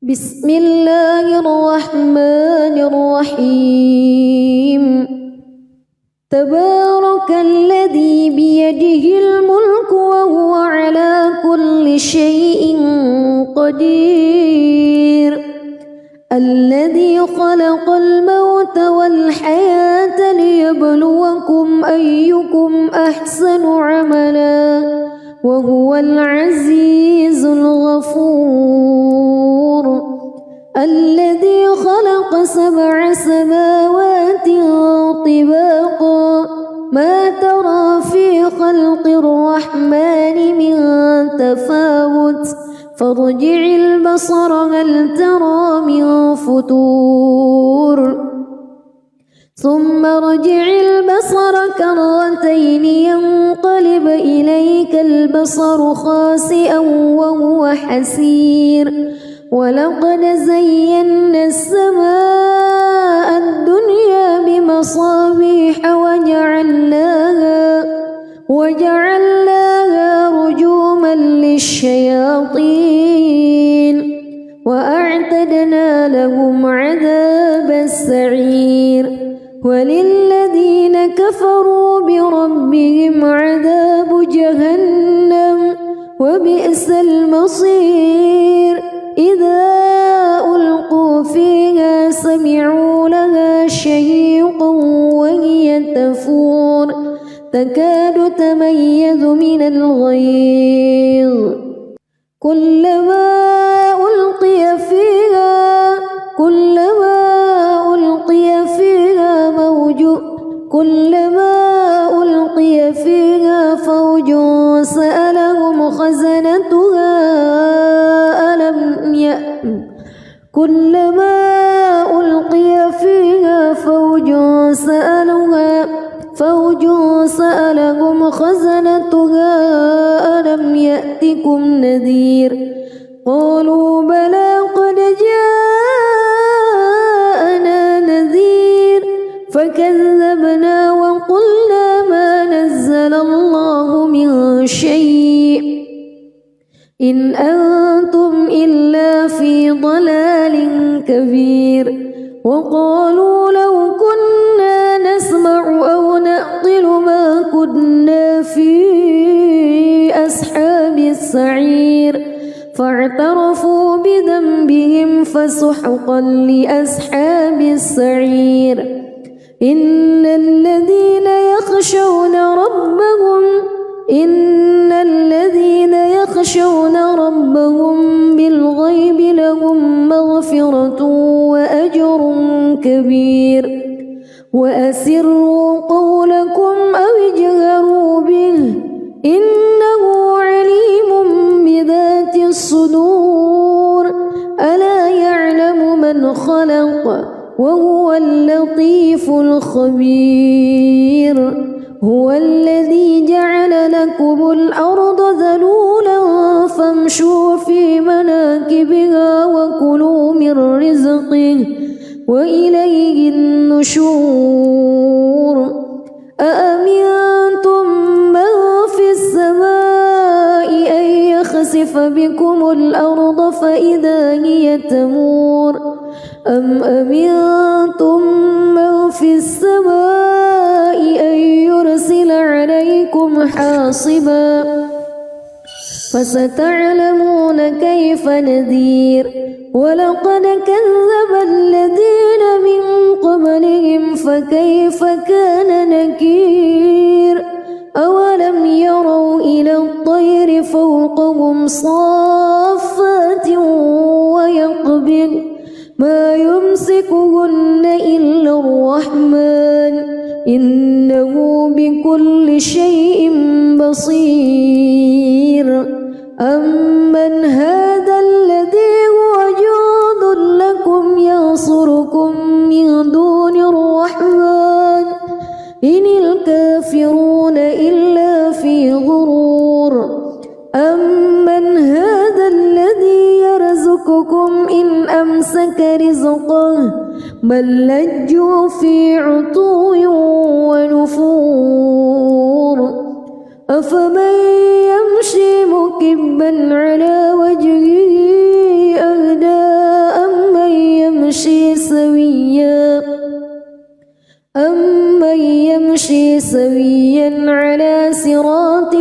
بسم الله الرحمن الرحيم تبارك الذي بيده الملك وهو على كل شيء قدير الذي خلق الموت والحياة ليبلوكم أيكم أحسن عملا وهو العزيز الغفور الذي خلق 7 سماوات طباقا ما ترى في خلق الرحمن من تفاوت فارجع البصر هل ترى من فتور ثم ارجع البصر كرتين ينقلب إليك البصر خاسئا وهو حسير ولقد زينا السماء الدنيا بمصابيح وجعلناها رجوما للشياطين وأعتدنا لهم عذاب السعير وللذين كفروا بربهم عذاب جهنم وبئس المصير إذا ألقوا فيها سمعوا لها شهيقا وهي تفور تكاد تميز من الغيظ كلما ألقي فيها فوج سألهم خزنتها ألم يأتكم نذير قالوا بلى قد جاءنا نذير فكذبنا وقلنا ما نزل الله من شيء إن أنتم إلا في ضلال كبير وقالوا لو كنا نسمع أو نعقل ما كنا في أصحاب السعير فاعترفوا بذنبهم فسحقا لأصحاب السعير إن الذين يخشون ربهم بالغيب لهم مغفرة وأجر كبير وأسروا قولكم أو اجهروا به إنه عليم بذات الصدور ألا يعلم من خلق وهو اللطيف الخبير هو الذي جعل لكم الأرض ذلولا فامشوا في مناكبها وكلوا من رزقه وإليه النشور أأمنتم من في السماء أن يخسف بكم الأرض فإذا هي تمور أم أمنتم من في السماء أن يرسل عليكم حاصبا فستعلمون كيف نذير ولقد كذب الذين من قبلهم فكيف كان نكير أولم يروا إلى الطير فوقهم صافات ويقبض ما يمسكهن إلا الرحمن إنه بكل شيء بصير أمن هذا الذي هو جند لكم ينصركم من دون الرحمن إن الكافرون إلا في غرور أمن هذا الذي يرزقكم إن أمسك رزقه بل لجوا في عتو ونفور أفمن يمشي مكبا على وجهه أهدى سويا على صراط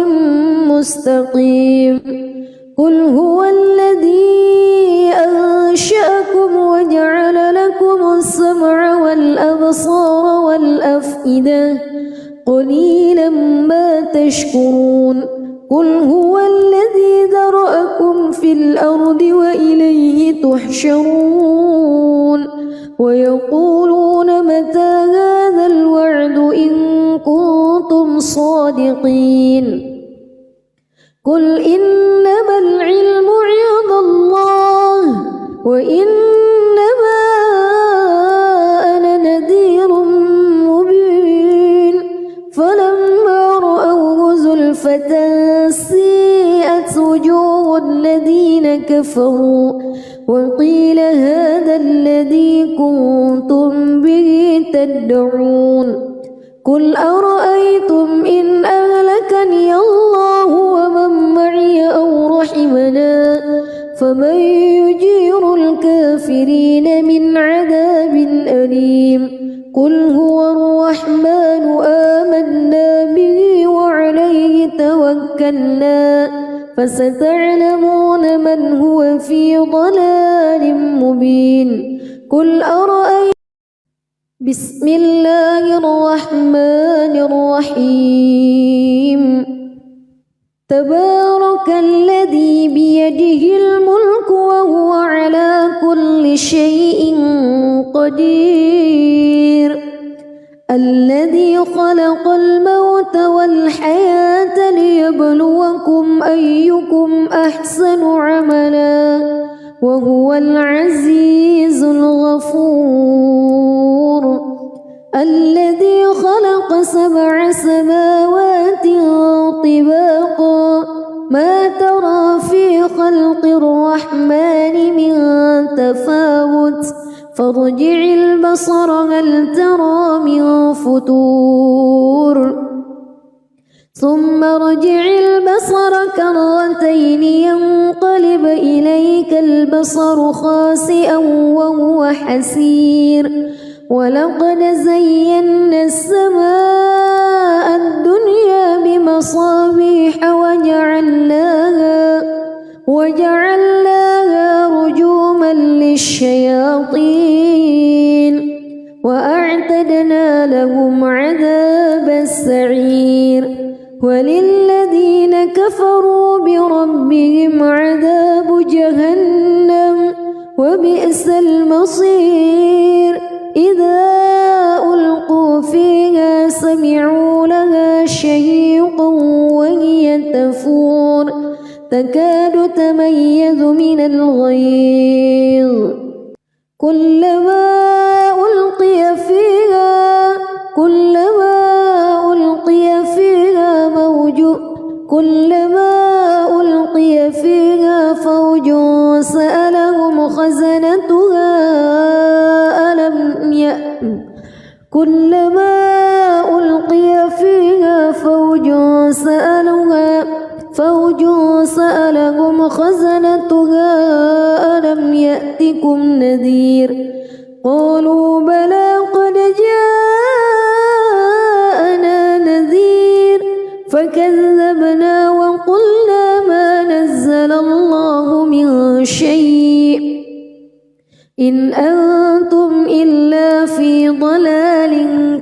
مستقيم قل هو الذي أنشأكم وجعل لكم السمع والأبصار والأفئدة قليلا ما تشكرون قل هو الذي ذرأكم في الأرض وإليه تحشرون ويقولون متى هذا الوعد إن كنتم صادقين قل إنما العلم عند الله وإنما أنا نذير مبين فلما رأوه زلفة سيئت وجوه الذين كفروا وقيل هذا الذي كنتم به تدعون قل أرأيتم إن أهلكني الله ومن معي أو رحمنا فمن يجير الكافرين من عذاب أليم قل هو الرحمن آمنا به وعليه توكلنا فستعلمون من هو في ضلال مبين قل أرأيتم بسم الله الرحمن الرحيم تبارك الذي بيده الملك وهو على كل شيء قدير الذي خلق الموت والحياة ليبلوكم أيكم أحسن عملا وهو العزيز الغفور الذي خلق 7 سماوات طباقا ما ترى في خلق الرحمن من تفاوت فارجع البصر هل ترى من فتور ثم ارجع البصر كرتين ينقلب إليك البصر خاسئا وهو حسير ولقد زينا السماء الدنيا بمصابيح وجعلناها رجوما للشياطين وأعتدنا لهم عذاب السعير وللذين كفروا بربهم عذاب جهنم وبئس المصير إذا ألقوا فيها سمعوا لها شهيقا وهي تفور تكاد تميز من الغيظ كلما ألقي فيها فوج سألهم خزنتها كلما ألقي فيها فوج سألهم خزنتها ألم يأتكم نذير قالوا بلى قد جاءنا نذير فكذبنا وقلنا ما نزل الله من شيء إن أنتم إلا في ضلال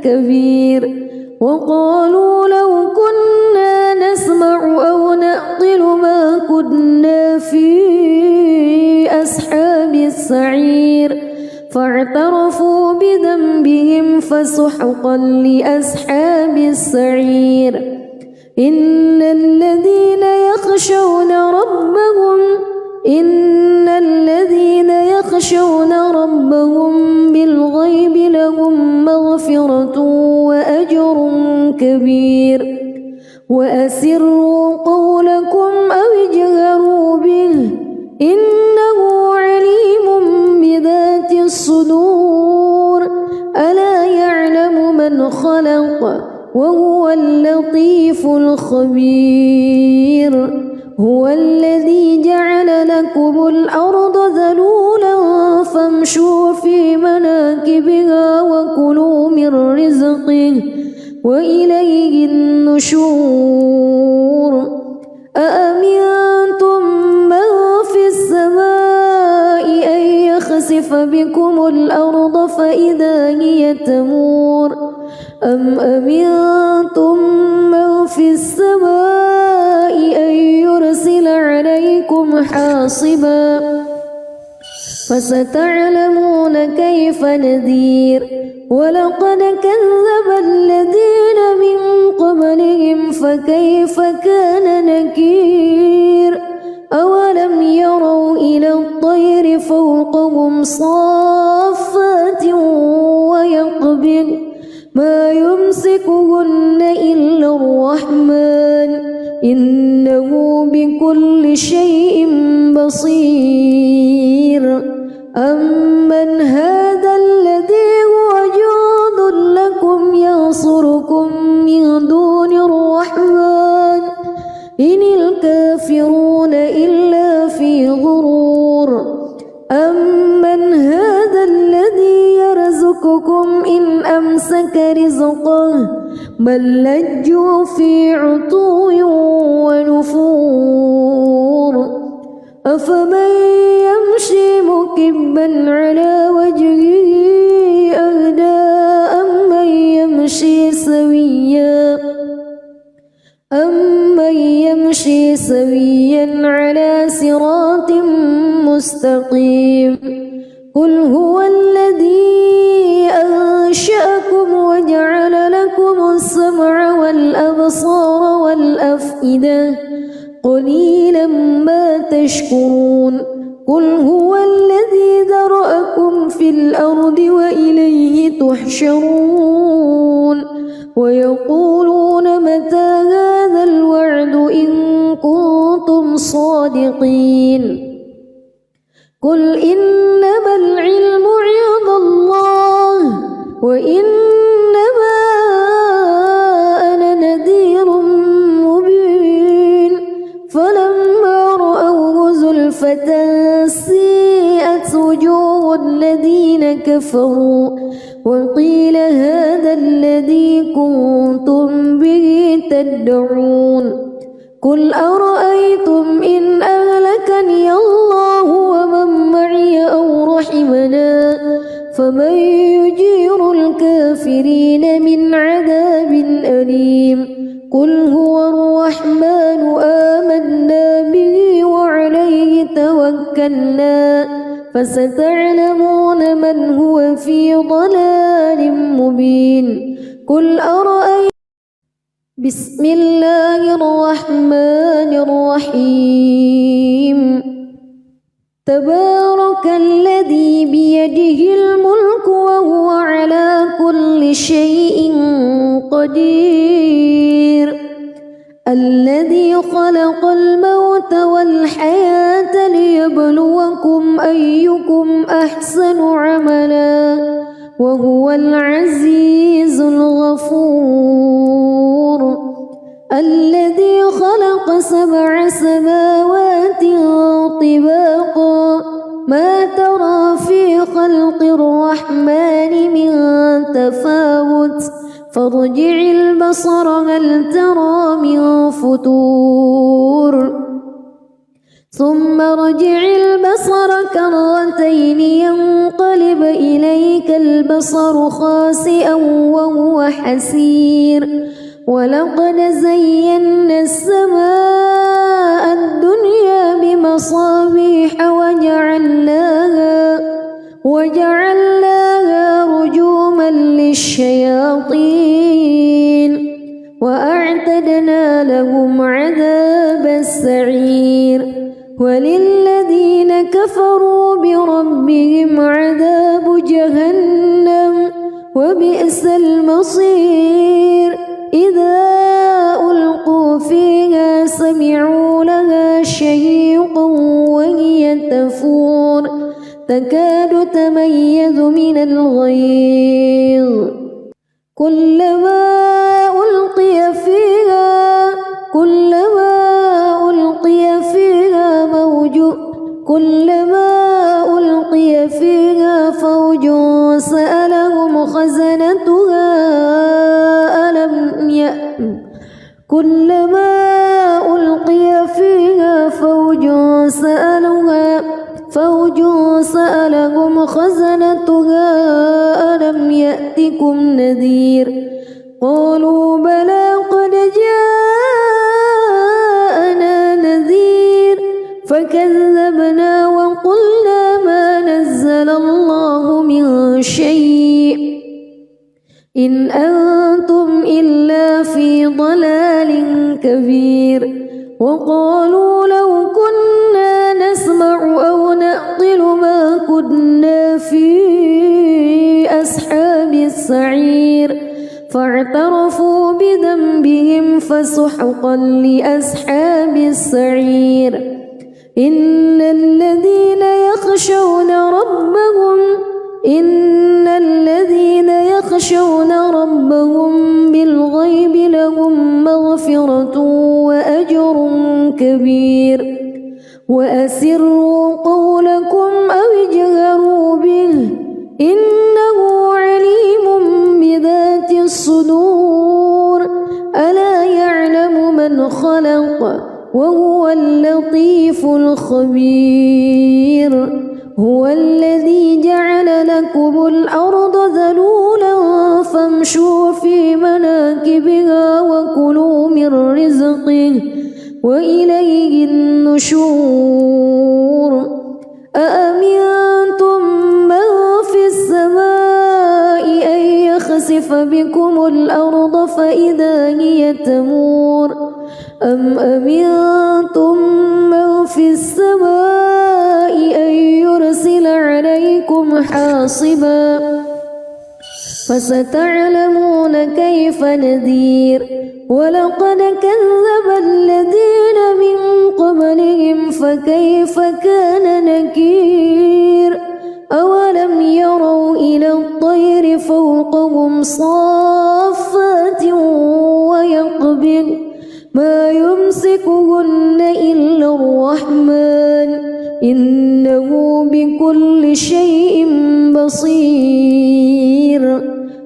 كبير وقالوا لو كنا نسمع أو نعقل ما كنا في أصحاب السعير فاعترفوا بذنبهم فسحقا لأصحاب السعير إن الذين يخشون ربهم بالغيب لهم مغفرة وأجر كبير وأسروا قولكم أو اجهروا به إنه عليم بذات الصدور ألا يعلم من خلق وهو اللطيف الخبير هو الذي جعل لكم الأرض ذلولا فامشوا في مناكبها وكلوا من رزقه وإليه النشور أأمنتم من في السماء أن يخسف بكم الأرض فإذا هي تمور أم أمنتم من في السماء أن يرسل عليكم حاصبا فستعلمون كيف نذير ولقد كذب الذين من قبلهم فكيف كان نكير أولم يروا إلى الطير فوقهم صافات ويقبض ما يمسكهن إلا الرحمن إنه بكل شيء بصير أمن هذا الذي هو جند لكم ينصركم من دون الرحمن إن الكافرون إلا في غرور أمن هذا الذي يرزقكم إن أمسك رزقه بل لجوا في عتو ونفور أفمن يمشي مكبا على وجهه أهدى أمن يمشي سويا على صراط مستقيم قل هو الذي أنشأكم وجعل لكم السمع والأبصار والأفئدة قليلا ما تشكرون قل هو الذي ذرأكم في الأرض وإليه تحشرون ويقولون متى هذا الوعد إن كنتم صادقين قل إنما العلم عند الله وإنما أنا نذير مبين فلما رأوه زلفة سيئت وجوه الذين كفروا وقيل هذا الذي كنتم به تدعون قل أرأيتم إن أهلكني الله ومن معي أو رحمنا فمن يجير الكافرين من عذاب أليم قل هو الرحمن آمنا به وعليه توكلنا فستعلمون من هو في ضلال مبين قل أرأيتم بسم الله الرحمن الرحيم تبارك الذي بيده الملك وهو على كل شيء قدير الذي خلق الموت والحياة ليبلوكم أيكم أحسن عملا وهو العزيز الغفور الذي خلق 7 سماوات طباقا ما ترى في خلق الرحمن من تفاوت فارجع البصر هل ترى من فتور ثم ارجع البصر كرتين ينقلب إليك البصر خاسئا وهو حسير ولقد زينا السماء الدنيا بمصابيح وجعلناها رجوما للشياطين وأعتدنا لهم عذاب السعير وللذين كفروا بربهم عذاب جهنم وبئس المصير إذا ألقوا فيها سمعوا لها شهيقا وهي تفور تكاد تميز من الغيظ كلما ألقي فيها فوج سألهم خزنتها فوج سألهم خزنتها ألم يأتكم نذير قالوا بلى قد جاءنا نذير فكذبنا وقلنا ما نزل الله من شيء إن أنتم إلا في ضلال كبير وقالوا لو كنا نسمع أو نعقل ما كنا في أصحاب السعير فاعترفوا بذنبهم فسحقا لأصحاب السعير إن الذين يخشون ربهم بالغيب لهم مغفرة وأجر كبير وأسروا قولكم أو اجهروا به إنه عليم بذات الصدور ألا يعلم من خلق وهو اللطيف الخبير هو الذي جعل لكم الأرض ذلولا فامشوا في مناكبها وكلوا من رزقه وإليه النشور أأمنتم من في السماء أن يخسف بكم الأرض فإذا هي تمور أم أمنتم من في السماء أن يرسل عليكم حاصبا فستعلمون كيف نذير ولقد كذب الذين من قبلهم فكيف كان نكير أولم يروا إلى الطير فوقهم صافات ويقبض ما يمسكهن إلا الرحمن إنه بكل شيء بصير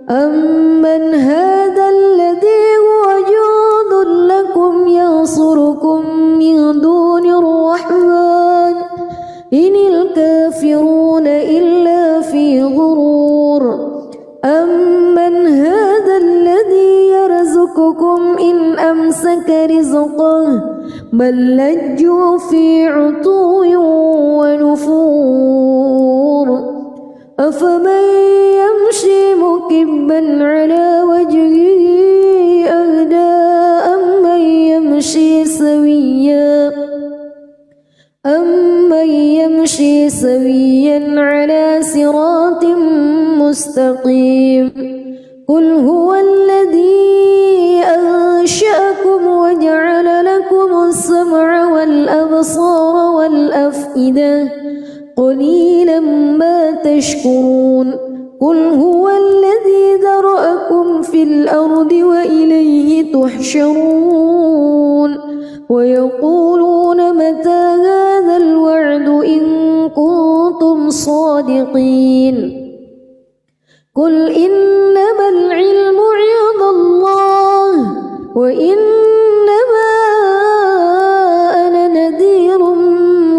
أمن هذا الذي هو جند لكم ينصركم من دون الرحمن إن الكافرون إلا في غرور أمن هذا الذي يرزقكم إن أمسك رزقه بل لجوا في عتو ونفور أفمن يمشي مكبا على وجهه أهدى أمن يمشي سويا على صراط مستقيم قل هو الذي أنشأكم وجعل لكم السمع والأبصار والأفئدة قليلا ما تشكرون قل هو الذي ذرأكم في الأرض وإليه تحشرون ويقولون متى هذا الوعد إن كنتم صادقين قل إنما العلم عند الله وإنما أنا نذير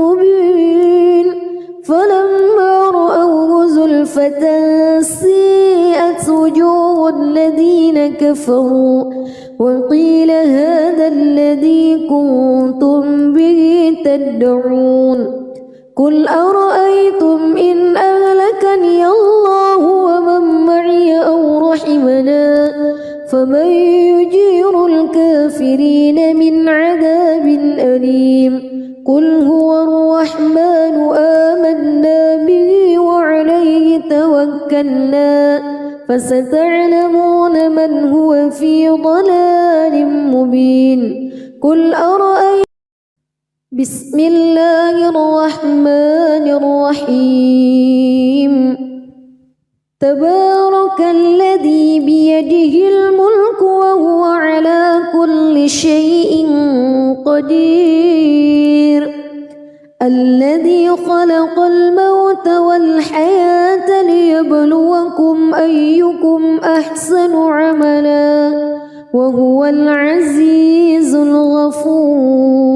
مبين فلما رأوه زلفة سيئت وجوه الذين كفروا وقيل هذا الذي كنتم به تدعون قل أرأيتم إن أهلكني الله ومن معي أو رحمنا فمن يجير الكافرين من عذاب أليم قل هو الرحمن آمنا به وعليه توكلنا فستعلمون من هو في ضلال مبين قل أرأيتم بسم الله الرحمن الرحيم تبارك الذي بيده الملك وهو على كل شيء قدير الذي خلق الموت والحياة ليبلوكم أيكم أحسن عملا وهو العزيز الغفور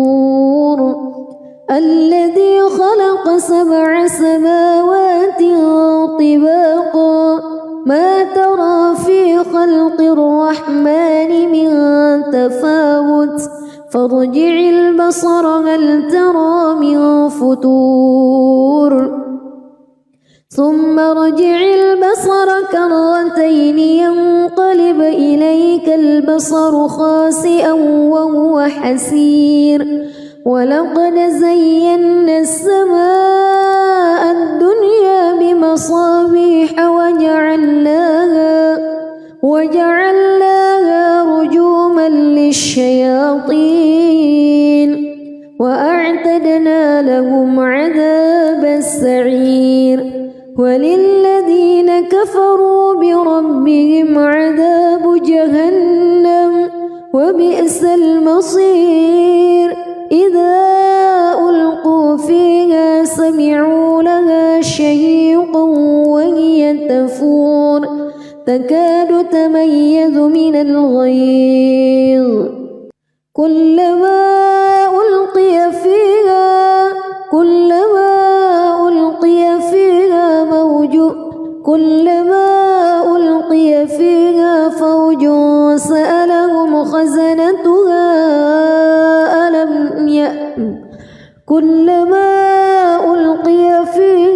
الذي خلق 7 سماوات طباقا ما ترى في خلق الرحمن من تفاوت فارجع البصر هل ترى من فتور ثم ارجع البصر كرتين ينقلب إليك البصر خاسئا وهو حسير ولقد زينا السماء الدنيا بمصابيح وجعلناها رجوما للشياطين وأعتدنا لهم عذاب السعير وللذين كفروا بربهم عذاب جهنم وبئس المصير إذا ألقوا فيها سمعوا لها شهيقا وهي تفور تكاد تميز من الغيظ كلما ألقي فيها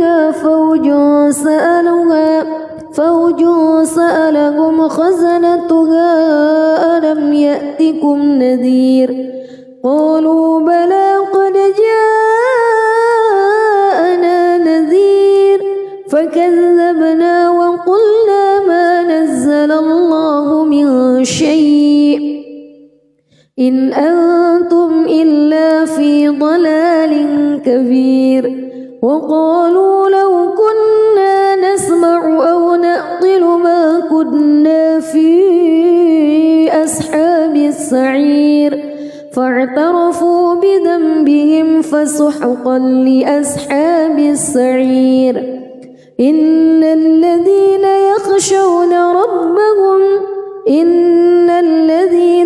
فوج سألهم خزنتها ألم يأتكم نذير قالوا بلى قد جاءنا نذير فكذبنا وقلنا ما نزل الله من شيء إن أنتم إلا في ضلال كبير وقالوا لو كنا نسمع أو نعقل ما كنا في أصحاب السعير فاعترفوا بذنبهم فسحقا لأصحاب السعير إن الذين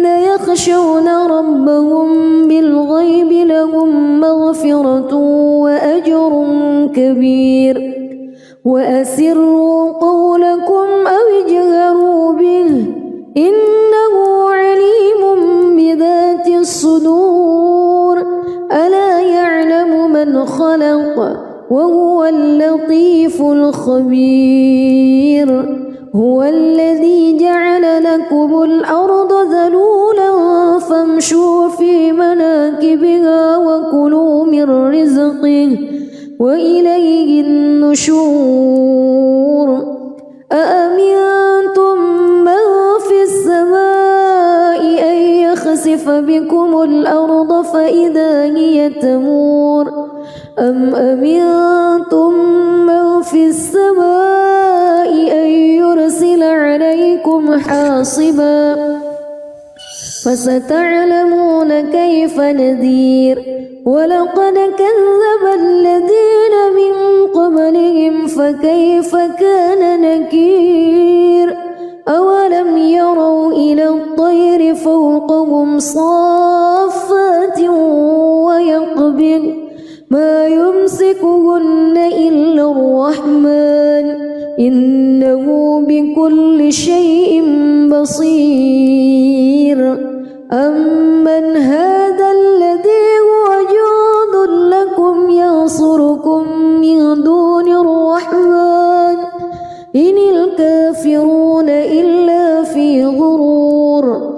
يخشون ربهم بالغيب لهم مغفرة وأجر كبير وأسروا قولكم أو اجهروا به إنه عليم بذات الصدور ألا يعلم من خلق وهو اللطيف الخبير هو الذي جعل لكم الأرض ذلولا فامشوا في مناكبها وكلوا من رزقه وإليه النشور أأمنتم من في السماء أن يخسف بكم الأرض فإذا هي تمور أم أمنتم من في السماء أن يرسل عليكم حاصبا فستعلمون كيف نذير ولقد كذب الذين من قبلهم فكيف كان نكير أولم يروا إلى الطير فوقهم صافات ويقبض ما يمسكهن إلا الرحمن إنه بكل شيء بصير أمن هذا الذي هو جند لكم ينصركم من دون الرحمن إن الكافرون إلا في غرور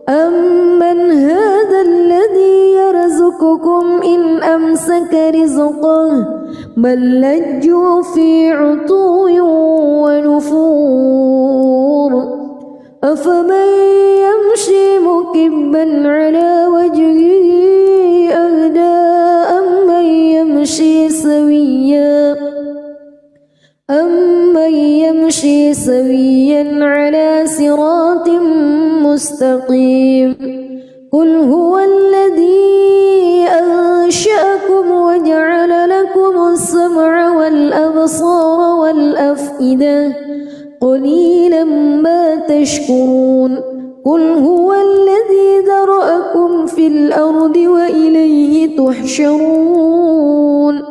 أمن هذا الذي يرزقكم إن أمسك رزقه بل لجوا في عتو ونفور أفمن يمشي مكبا على وجهه أهدى أمن يمشي سويا على صراط مستقيم قل هو الذي أنشأكم وجعل لكم السمع والأبصار والأفئدة قليلا ما تشكرون قل هو الذي ذرأكم في الأرض وإليه تحشرون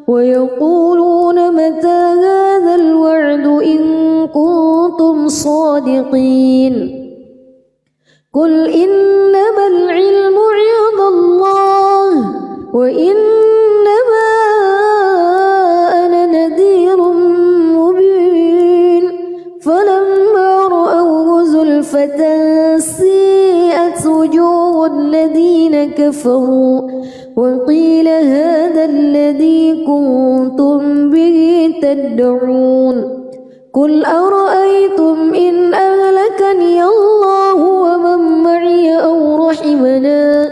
ويقولون متى هذا الوعد إن كنتم صادقين قل إنما العلم عند الله وإنما أنا نذير مبين فلما رأوه زلفة سيئت وجوه الذين كفروا وقيل هذا الذي كنتم به تدعون قل أرأيتم إن أهلكني الله ومن معي أو رحمنا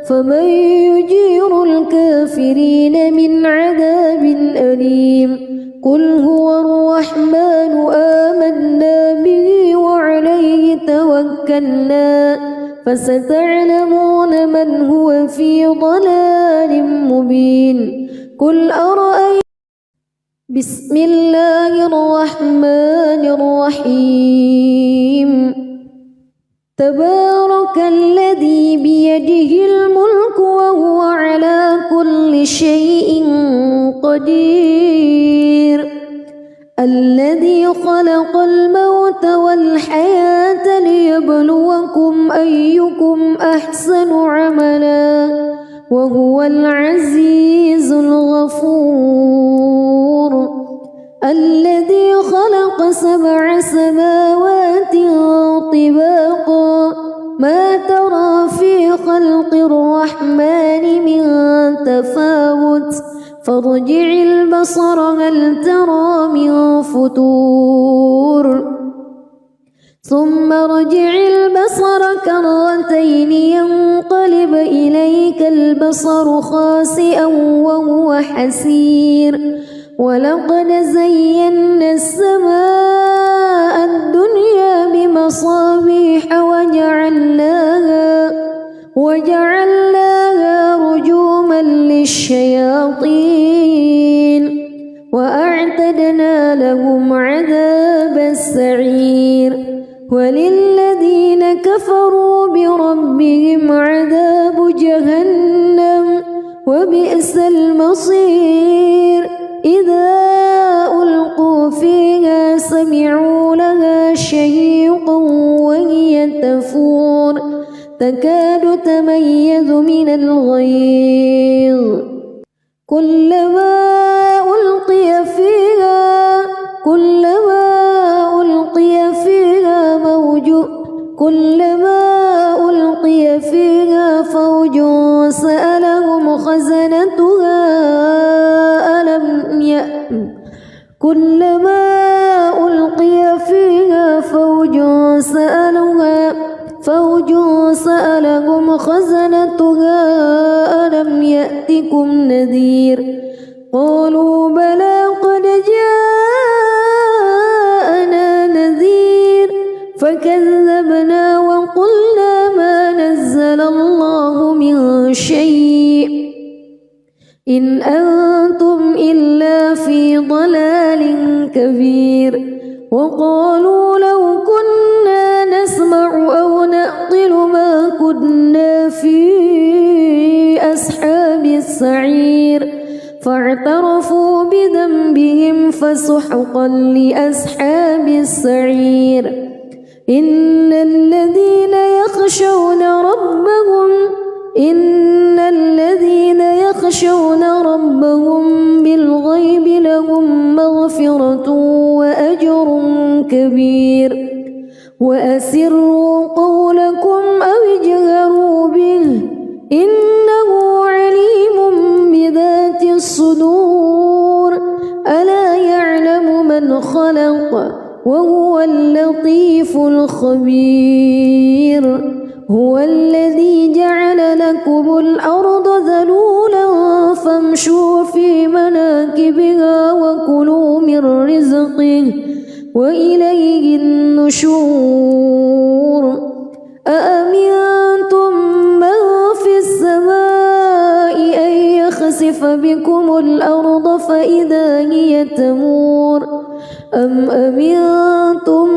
فمن يجير الكافرين من عذاب أليم قل هو الرحمن آمنا به وعليه توكلنا فستعلمون من هو في ضلال مبين قل أرأيتم بسم الله الرحمن الرحيم تبارك الذي بيده الملك وهو على كل شيء قدير الذي خلق الموت والحياة ليبلوكم أيكم أحسن عملا وهو العزيز الغفور الذي خلق 7 سماوات طباقا ما ترى في خلق الرحمن من تفاوت فارجع البصر هل ترى من فتور ثم ارجع البصر كرتين ينقلب إليك البصر خاسئا وهو حسير ولقد زينا السماء الدنيا بمصابيح وجعلناها رجوما للشياطين وأعتدنا لهم عذاب السعير وللذين كفروا بربهم عذاب جهنم وبئس المصير إذا ألقوا فيها سمعوا لها شهيقا وهي تفور تكاد تميز من الغيظ كلما ألقي فيها فوج سألهم خزنتها كلما ألقي فيها فوج سألهم خزنتها ألم يأتكم نذير قالوا بلى قد جاءنا نذير فكذبنا وقلنا ما نزل الله من شيء إن أنتم إلا في ضلال كبير وقالوا لو كنا نسمع أو نعقل ما كنا في أصحاب السعير فاعترفوا بذنبهم فسحقا لأصحاب السعير إن الذين يخشون ربهم بالغيب لهم مغفرة وأجر كبير وأسروا قولكم أو اجهروا به إنه عليم بذات الصدور ألا يعلم من خلق وهو اللطيف الخبير هو الذي جعل لكم الأرض ذلولا فامشوا في مناكبها وكلوا من رزقه وإليه النشور أأمنتم من في السماء أن يخسف بكم الأرض فإذا هي تمور أم أمنتم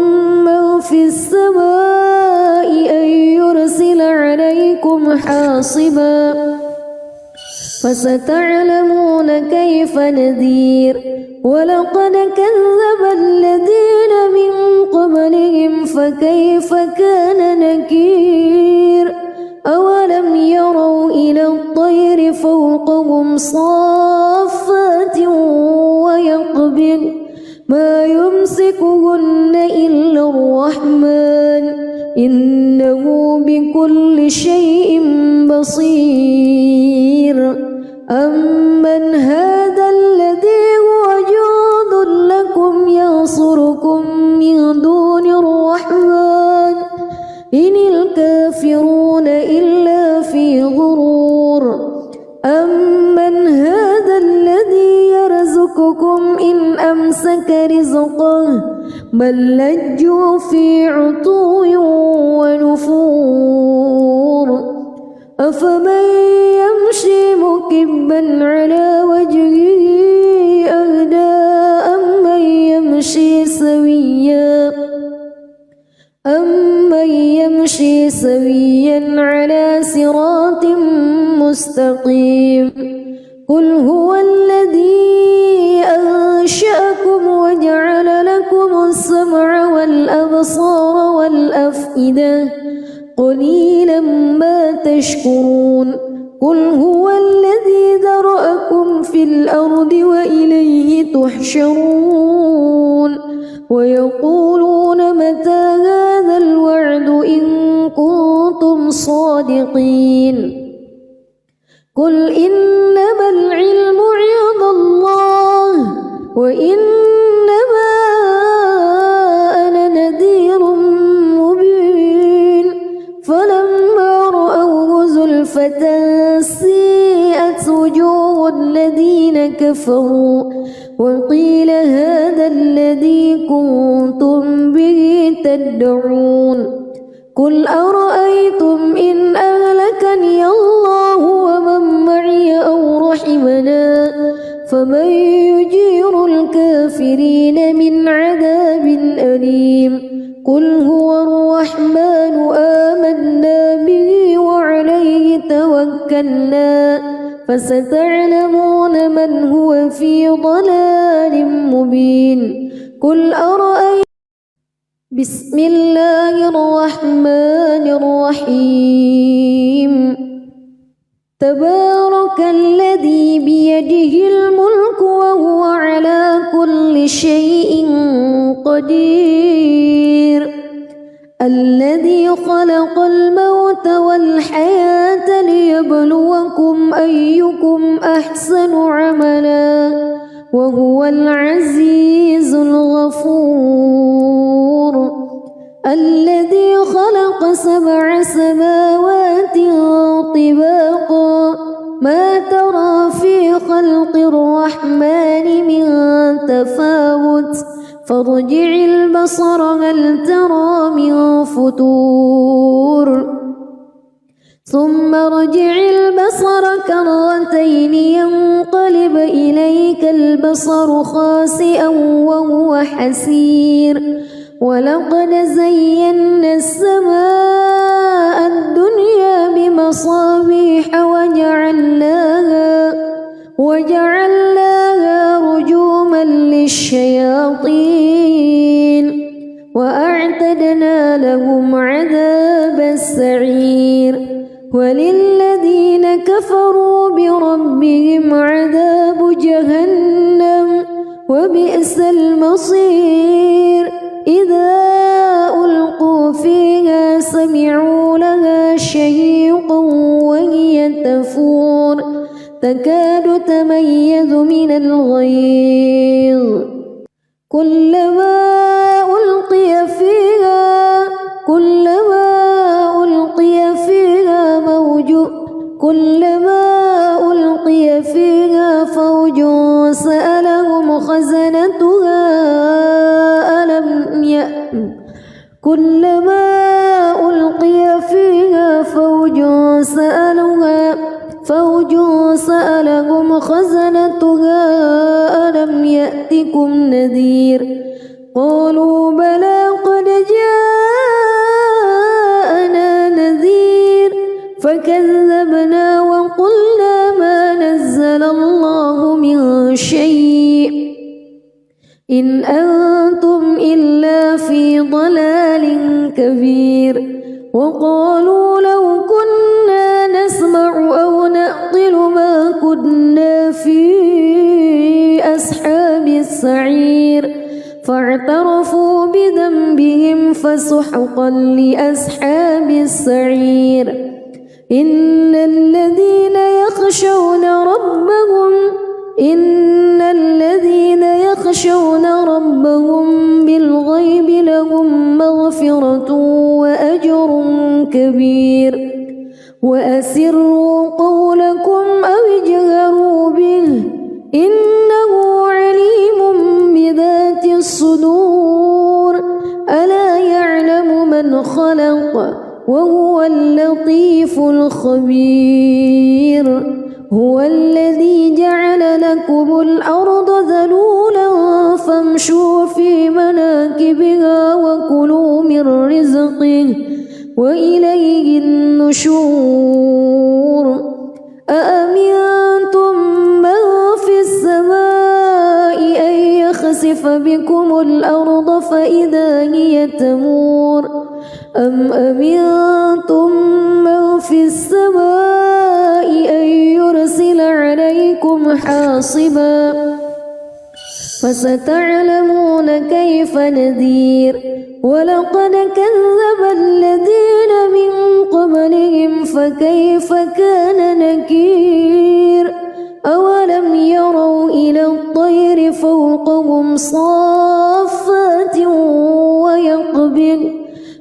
من في السماء حاصبا فستعلمون كيف نذير ولقد كذب الذين من قبلهم فكيف كان نكير أولم يروا إلى الطير فوقهم صافات ويقبض ما يمسكهن إلا الرحمن إنه بكل شيء بصير أمن هذا الذي هو جند لكم ينصركم من دون الرحمن إن الكافرون إلا في غرور أمن هذا الذي يرزقكم إن أمسك رزقه بل لجوا في عتو ونفور أفمن يمشي مكبا على وجهه أهدى أمن يمشي سويا على صراط مستقيم قل هو الذي أنشأكم وجعل لكم السمع والأبصار والأفئدة قليلا ما تشكرون قل هو الذي ذرأكم في الأرض وإليه تحشرون ويقولون متى هذا الوعد إن كنتم صادقين قل إنما العلم عند الله وإنما أنا نذير مبين فلما رأوه زلفة سيئت وجوه الذين كفروا وقيل هذا الذي كنتم به تدعون قل أرأيتم إن أهلكني الله ومن معي أو رحمنا فمن يجير الكافرين من عذاب أليم قل هو الرحمن آمنا به وعليه توكلنا فستعلمون من هو في ضلال مبين قل أرأيتم بسم الله الرحمن الرحيم تبارك الذي بيده الملك وهو على كل شيء قدير الذي خلق الموت والحياة ليبلوكم أيكم أحسن عملا وهو العزيز الغفور الذي خلق 7 سماوات طباقا ما ترى في خلق الرحمن من تفاوت فارجع البصر هل ترى من فتور ثم ارجع البصر كرتين ينقلب إليك البصر خاسئا وهو حسير ولقد زينا السماء الدنيا بمصابيح وجعلناها رجوما للشياطين وأعتدنا لهم عذاب السعير وللذين كفروا بربهم عذاب جهنم وبئس المصير إذا ألقوا فيها سمعوا لها شهيقا وهي تفور تكاد تميز من الغيظ كلما ألقي فيها فوج سألهم خزنتها كلما ألقي فيها فوج سألهم خزنتها ألم يأتكم نذير قالوا بلى قد جاءنا نذير فكذبوا إن أنتم إلا في ضلال كبير وقالوا لو كنا نسمع أو نعقل ما كنا في أصحاب السعير فاعترفوا بذنبهم فسحقا لأصحاب السعير إن الذين يخشون ربهم بالغيب لهم مغفرة وأجر كبير وأسروا قولكم أو اجهروا به إنه عليم بذات الصدور ألا يعلم من خلق وهو اللطيف الخبير هو الذي جعل لكم الأرض ذلولا فامشوا في مناكبها وكلوا من رزقه وإليه النشور أأمنتم من في السماء أن يخسف بكم الأرض فإذا هي تمور أم أمنتم من في السماء أن يرسل عليكم حاصبا فستعلمون كيف نذير ولقد كذب الذين من قبلهم فكيف كان نكير أولم يروا إلى الطير فوقهم صافات ويقبض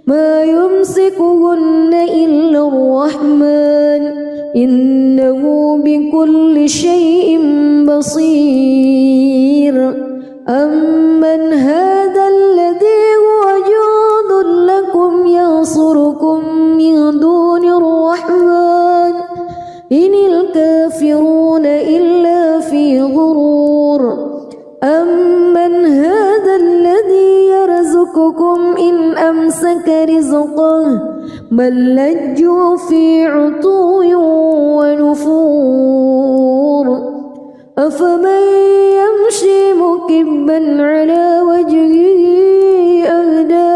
ما يمسكهن إلا الرحمن إنه بكل شيء بصير أمن هذا الذي هو جند لكم ينصركم من دون الرحمن إن الكافرون إلا في غرور أمن هذا الذي يرزقكم إن أمسك رزقه بل لجوا في عتو ونفور أفمن يمشي مكبا على وجهه أهدى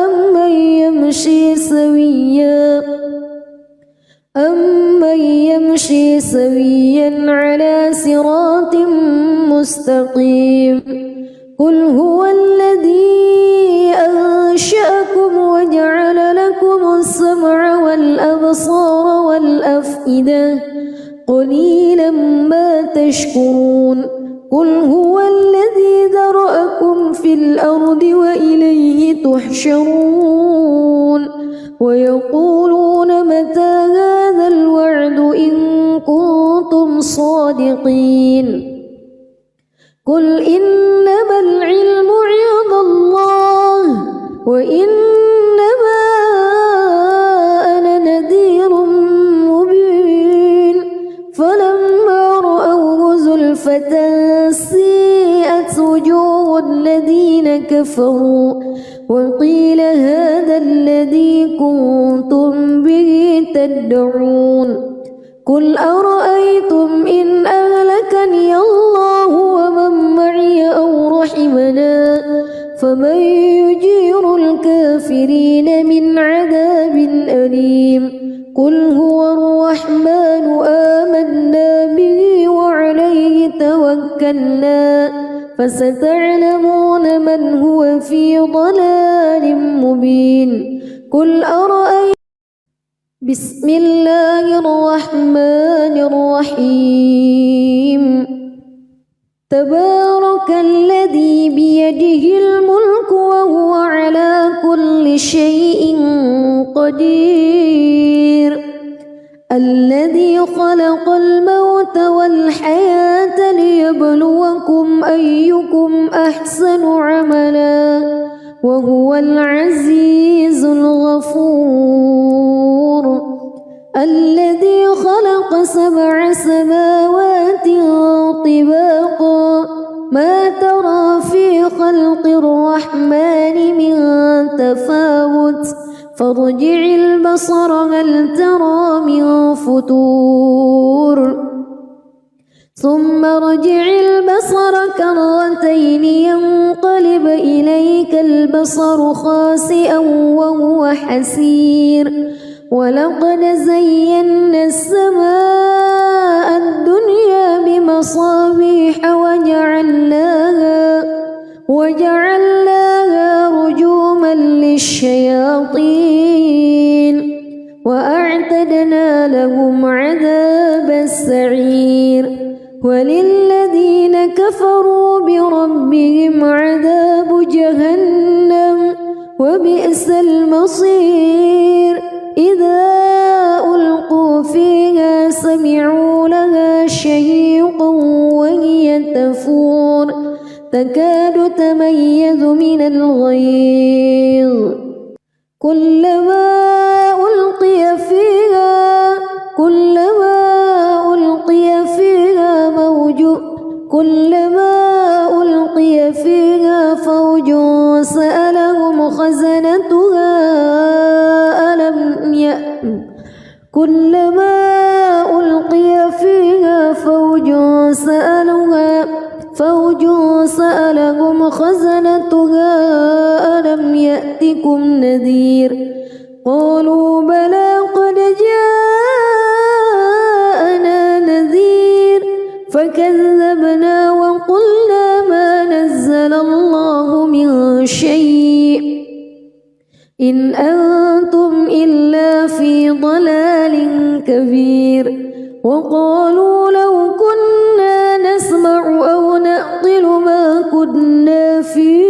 أمن يمشي سويا على صراط مستقيم قل هو الذي أنشأكم وجعل لكم السمع والأبصار والأفئدة قليلا ما تشكرون قل هو الذي ذرأكم في الأرض وإليه تحشرون ويقولون متى هذا الوعد إن كنتم صادقين قل إنما العلم عند الله وإنما أنا نذير مبين فلما رأوه زلفة سيئت وجوه الذين كفروا وقيل هذا الذي كنتم به تدعون قل أرأيتم إن أهلكني الله ومن معي أو رحمنا فمن يجير الكافرين من عذاب أليم قل هو الرحمن آمنا به وعليه توكلنا فستعلمون من هو في ضلال مبين قل أرأيتم بسم الله الرحمن الرحيم تبارك الذي بيده الملك وهو على كل شيء قدير الذي خلق الموت والحياة ليبلوكم أيكم أحسن عملا وهو العزيز الغفور الذي خلق 7 سماوات طباقا ما ترى في خلق الرحمن من تفاوت فارجع البصر هل ترى من فتور ثم ارجع البصر كرتين ينقلب ينقلب إليك البصر خاسئا وهو حسير ولقد زينا السماء الدنيا بمصابيح وجعلناها رجوما للشياطين وأعتدنا لهم عذاب السعير وللذين كفروا بربهم عذاب جهنم وبئس المصير إذا ألقوا فيها سمعوا لها شهيقا وهي تفور تكاد تميز من الغيظ كلما ألقي فيها فوج سألهم خزنتها ألم يأتكم نذير قالوا بلى قد جاءنا نذير فكذبنا وقلنا ما نزل الله من شيء إن أنتم إلا في ضلال كبير وقالوا لو كنا نسمع أو نعقل ما كنا في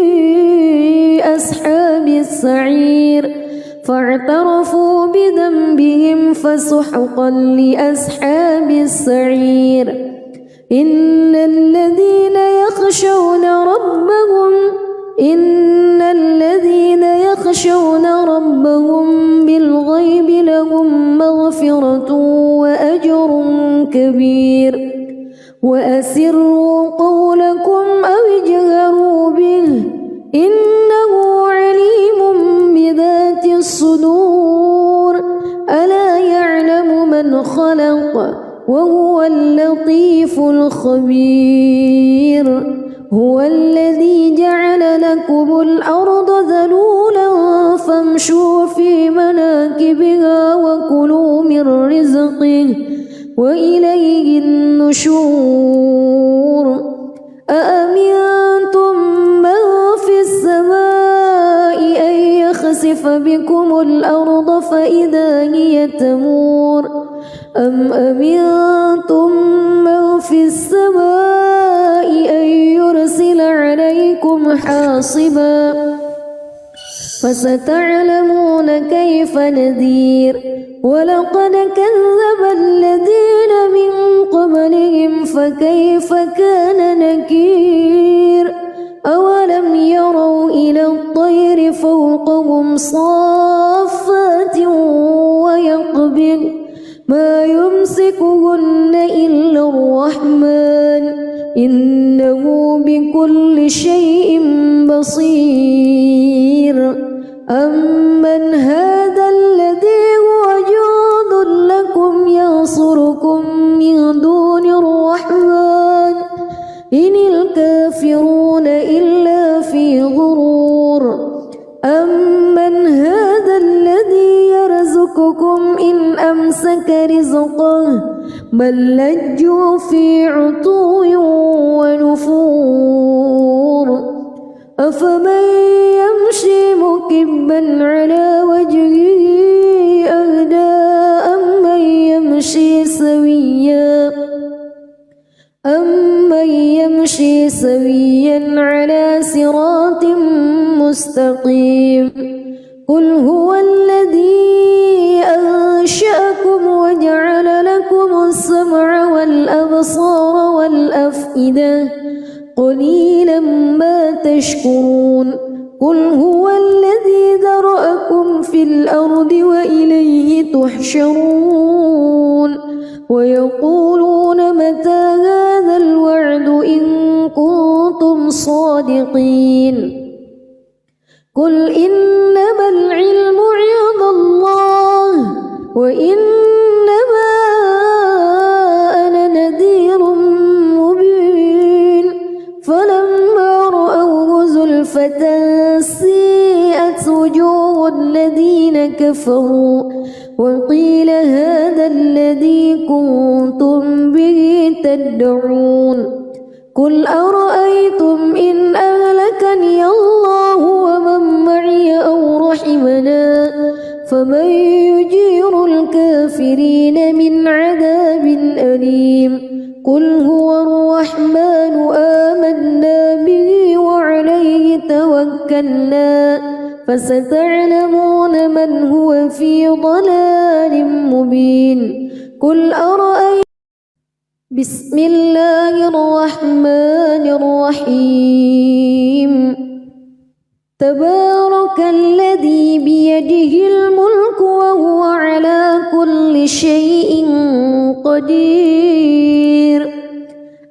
أصحاب السعير فاعترفوا بذنبهم فسحقا لأصحاب السعير إن الذين يخشون ربهم بالغيب لهم مغفرة وأجر كبير وأسروا قولكم أو اجهروا به إنه عليم بذات الصدور ألا يعلم من خلق وهو اللطيف الخبير هو الذي جعل لكم الأرض ذلولا فامشوا في مناكبها وكلوا من رزقه وإليه النشور أأمنتم من في السماء أن يخسف بكم الأرض فإذا هي تمور أم أمنتم من في السماء أن يرسل عليكم حاصبا فستعلمون كيف نذير ولقد كذب الذين من قبلهم فكيف كان نكير أولم يروا إلى الطير فوقهم صافات ويقبض ما يمسكهن إلا الرحمن إنه بكل شيء بصير أمن هذا الذي هو جند لكم ينصركم من دون الرحمن إن الكافرون إلا في غرور أمن هذا الذي يرزقكم إن أمسك رزقه بل لجوا في عتو ونفور أفمن يمشي مكبا على وجهه أهدى أمن يمشي سويا على صراط مستقيم قل هو الذي أنشأكم وجعل لكم السمع والأبصار والأفئدة قليلا ما تشكرون قل هو الذي ذرأكم في الأرض وإليه تحشرون ويقولون متى هذا الوعد إن كنتم صادقين قل إنما العلم عند الله وإنما أنا نذير مبين فلما رأوه زلفى أزفة سيئت وجوه الذين كفروا وقيل هذا الذي كنتم به تدعون قل أرأيتم إن أهلكني الله ومن معي أو رحمنا فمن يجير الكافرين من عذاب أليم قل هو الرحمن آمنا به وعليه توكلنا فستعلمون من هو في ضلال مبين قل أرأيتم بسم الله الرحمن الرحيم تبارك الذي بيده الملك وهو على كل شيء قدير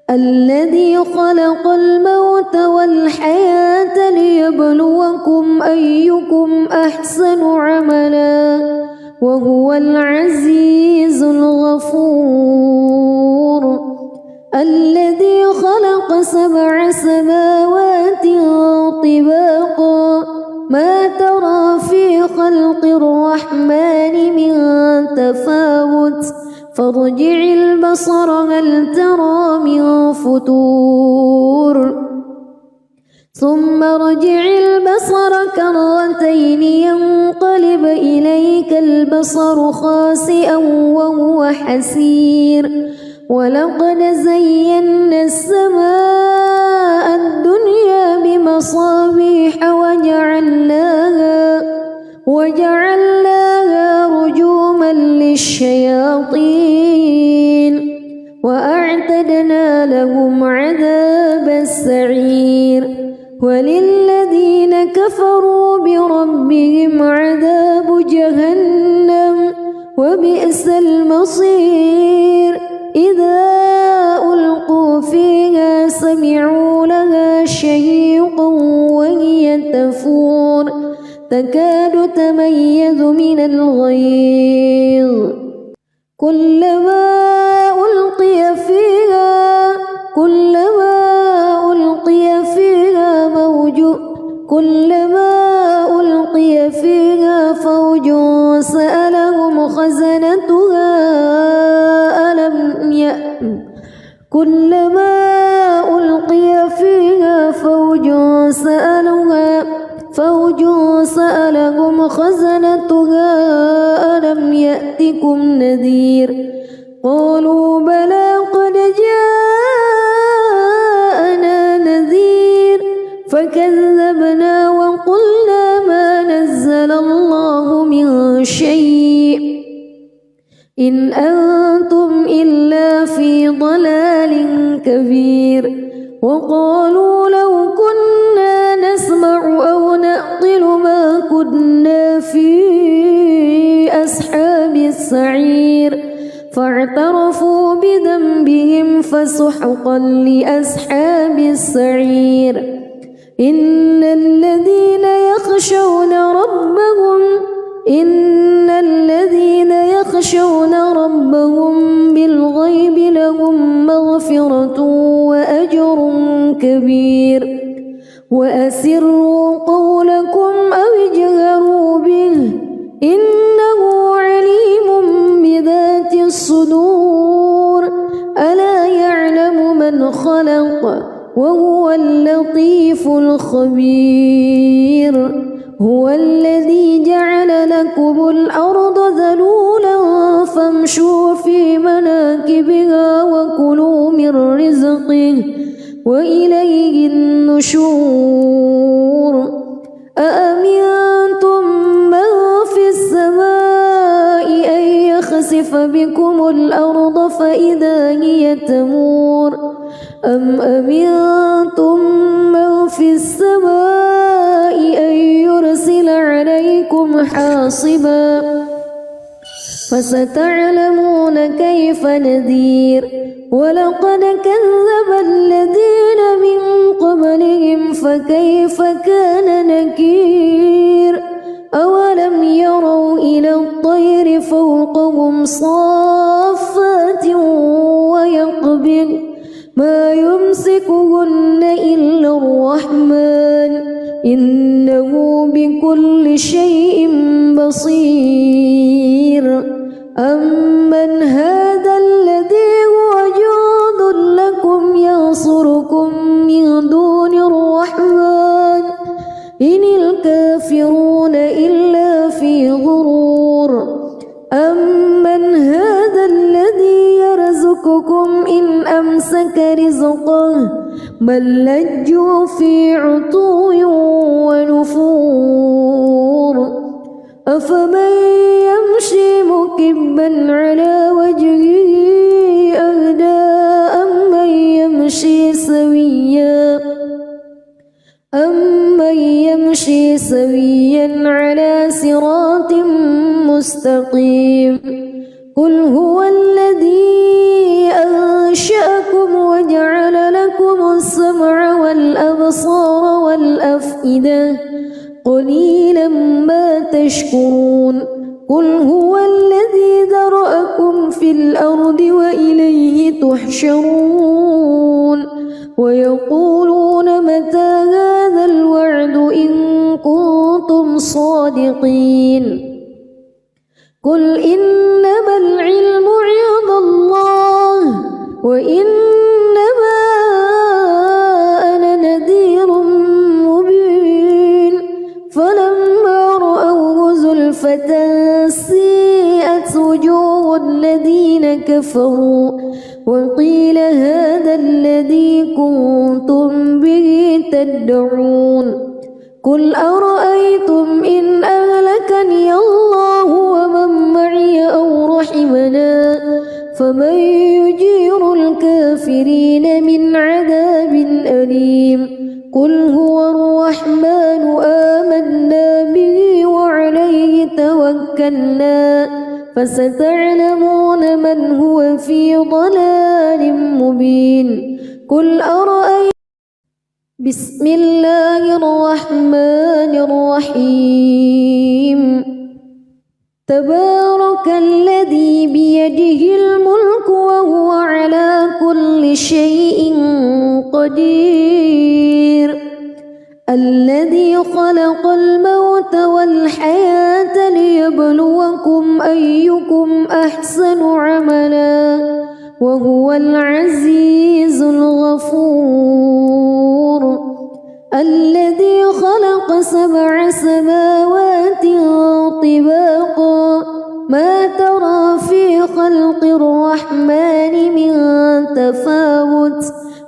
الذي خلق الموت والحياة ليبلوكم أيكم أحسن عملا وهو العزيز الغفور الذي خلق 7 سماوات طباقا ما ترى في خلق الرحمن من تفاوت فارجع البصر هل ترى من فطور ثم ارجع البصر كرتين ينقلب إليك البصر خاسئا وهو حسير ولقد زينا السماء الدنيا بمصابيح وجعلناها رجوما للشياطين وأعتدنا لهم عذاب السعير وللذين كفروا بربهم عذاب جهنم وبئس المصير إذا ألقوا فيها سمعوا لها شهيقا وهي تفور تكاد تميز من الغيظ كلما ألقي فيها فوج سألهم خزنتها كلما ألقي فيها فوج سألهم خزنتها ألم يأتكم نذير قالوا بلى قد جاءنا نذير فكذبنا وقلنا ما نزل الله من شيء إن أنتم إلا في ضلال كبير وقالوا لو كنا نسمع أو نعقل ما كنا في أصحاب السعير فاعترفوا بذنبهم فسحقا لأصحاب السعير إن الذين يخشون ربهم بالغيب لهم مغفرة وأجر كبير وأسروا قولكم أو اجهروا به إنه عليم بذات الصدور ألا يعلم من خلق وهو اللطيف الخبير هو الذي جعل لكم الأرض ذلولا فامشوا في مناكبها وكلوا من رزقه وإليه النشور أأمنتم من في السماء أن يخسف بكم الأرض فإذا هي تمور أم أمنتم من في السماء أن يرسل عليكم حاصبا فستعلمون كيف نذير ولقد كذب الذين من قبلهم فكيف كان نكير أولم يروا إلى الطير فوقهم صافات ويقبض ما يمسكهن إلا الرحمن إنه بكل شيء بصير أمن هذا الذي هو جند لكم ينصركم من دون الرحمن إن الكافرون إلا في غرور أمن هذا الذي يرزقكم إن أمسك رزقه بل لجوا في عتو ونفور أفمن يمشي مكبا على وجهه أهدى أمن يمشي سويا على صراط مستقيم قل هو الذي أنشأكم وجعل لكم السمع والأبصار والأفئدة قليلا ما تشكرون قل هو الذي ذرأكم في الأرض وإليه تحشرون ويقولون متى هذا الوعد إن كنتم صادقين قل إنما العلم عند الله وإنما أنا نذير مبين فلما رأوه زلفة سيئت وجوه الذين كفروا وقيل هذا الذي كنتم به تدعون قل أرأيتم إن أهلكني الله ومن معي أو رحمنا فمن يجير الكافرين من عذاب أليم قل هو الرحمن آمنا به وعليه توكلنا فستعلمون من هو في ضلال مبين قل أرأيتم بسم الله الرحمن الرحيم تبارك الذي بيده الملك وهو على كل شيء قدير الذي خلق الموت والحياة ليبلوكم أيكم أحسن عملا وهو العزيز الغفور الذي خلق 7 سماوات طباقا ما ترى في خلق الرحمن من تفاوت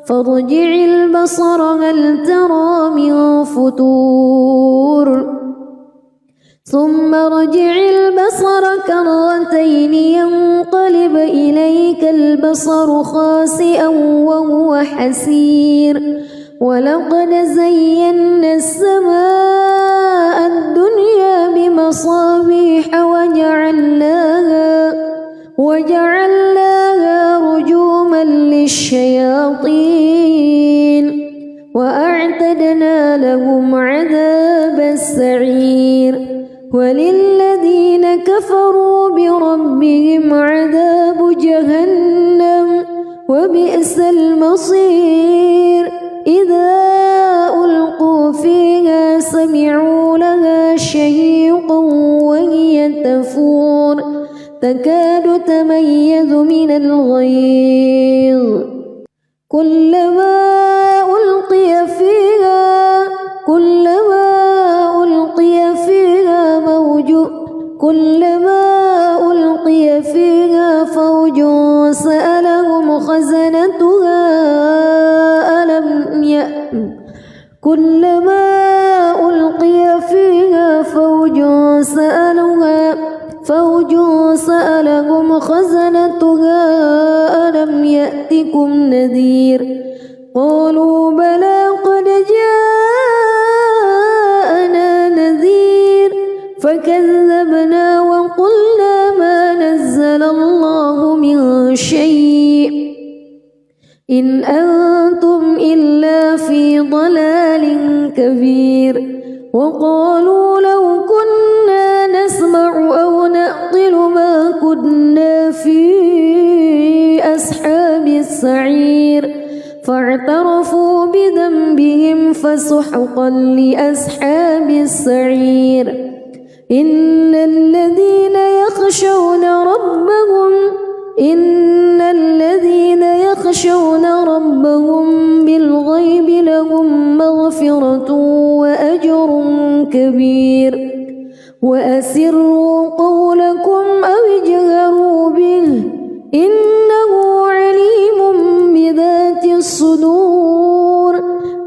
فارجع البصر هل ترى من فطور ثم ارجع البصر كرتين ينقلب إليك البصر خاسئا وهو حسير ولقد زينا السماء الدنيا بمصابيح وجعلناها رجوما للشياطين وأعتدنا لهم عذاب السعير وللذين كفروا بربهم عذاب جهنم وبئس المصير إذا ألقوا فيها سمعوا لها شهيقا وهي تفور تكاد تميز من الغيظ كلما ألقي فيها فوج سألهم خزنتها كلما ألقي فيها فوج سألهم خزنتها ألم يأتكم نذير قالوا بلى قد جاءنا نذير فكذبنا وقلنا ما نزل الله من شيء إن أنتم إلا في ضلال كبير وقالوا لو كنا نسمع أو نعقل ما كنا في أصحاب السعير فاعترفوا بذنبهم فسحقا لأصحاب السعير إن الذين يخشون ربهم بالغيب لهم مغفرة وأجر كبير وأسروا قولكم أو اجهروا به إنه عليم بذات الصدور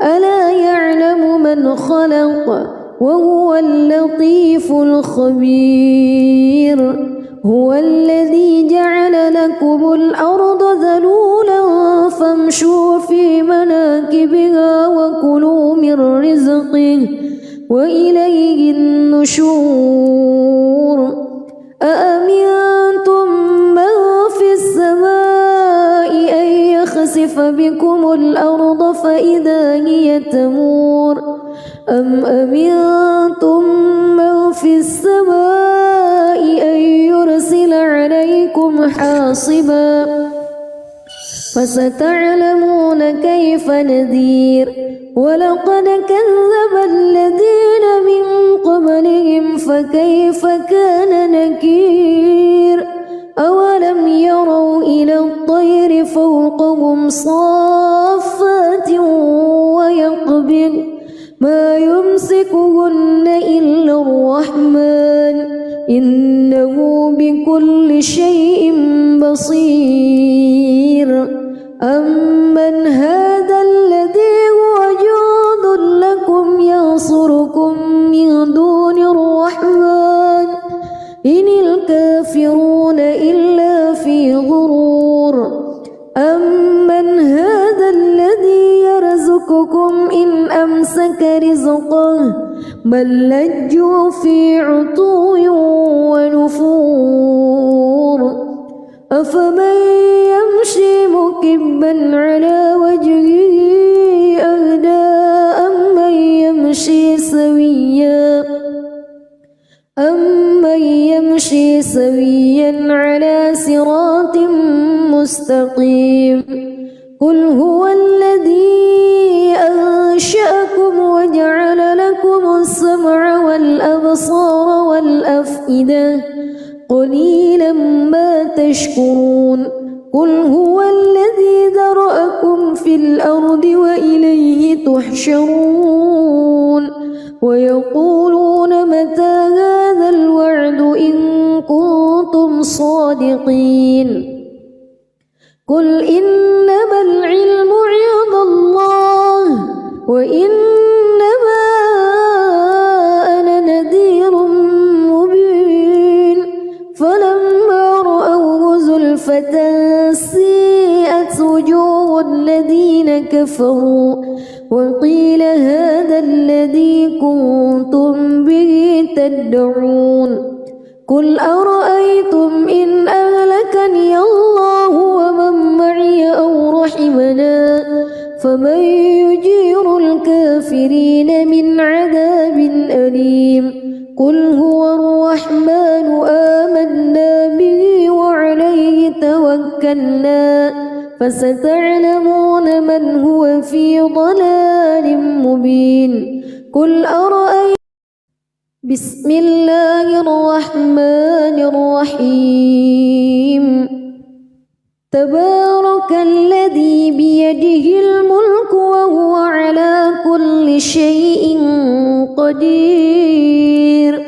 ألا يعلم من خلق وهو اللطيف الخبير هو الذي جعل لكم الأرض ذلولا فامشوا في مناكبها وكلوا من رزقه وإليه النشور أأمنتم من في السماء أن يخسف بكم الأرض فإذا هي تمور أم أمنتم من في السماء أن يرسل عليكم حاصبا فستعلمون كيف نذير ولقد كذب الذين من قبلهم فكيف كان نكير أولم يروا إلى الطير فوقهم صافات ويقبض ما يمسكهن إلا الرحمن إنه بكل شيء بصير أمن هذا الذي هو جند لكم ينصركم من دون الرحمن إن الكافرون إلا في غرور أمن هذا الذي يرزقكم إن أمسك رزقه بل لجوا في عتو ونفور أفمن يمشي مكبا على وجهه أهدى أمن يمشي سويا على صراط مستقيم قل هو الذي أنشأكم وجعل لكم السمع والأبصار والأفئدة قليلا ما تشكرون قل هو الذي ذرأكم في الأرض وإليه تحشرون ويقولون متى هذا الوعد إن كنتم صادقين قل إنما العلم عند الله وإنما أنا نذير مبين فلما رأوه زلفة سيئت وجوه الذين كفروا وقيل هذا الذي كنتم به تدعون قل أرأيتم إن أهلكني الله ومن معي أو رحمنا فمن يجير الكافرين من عذاب أليم قل هو الرحمن آمنا به وعليه توكلنا فستعلمون من هو في ضلال مبين قل أرأيتم بسم الله الرحمن الرحيم تبارك الذي بيده الملك وهو على كل شيء قدير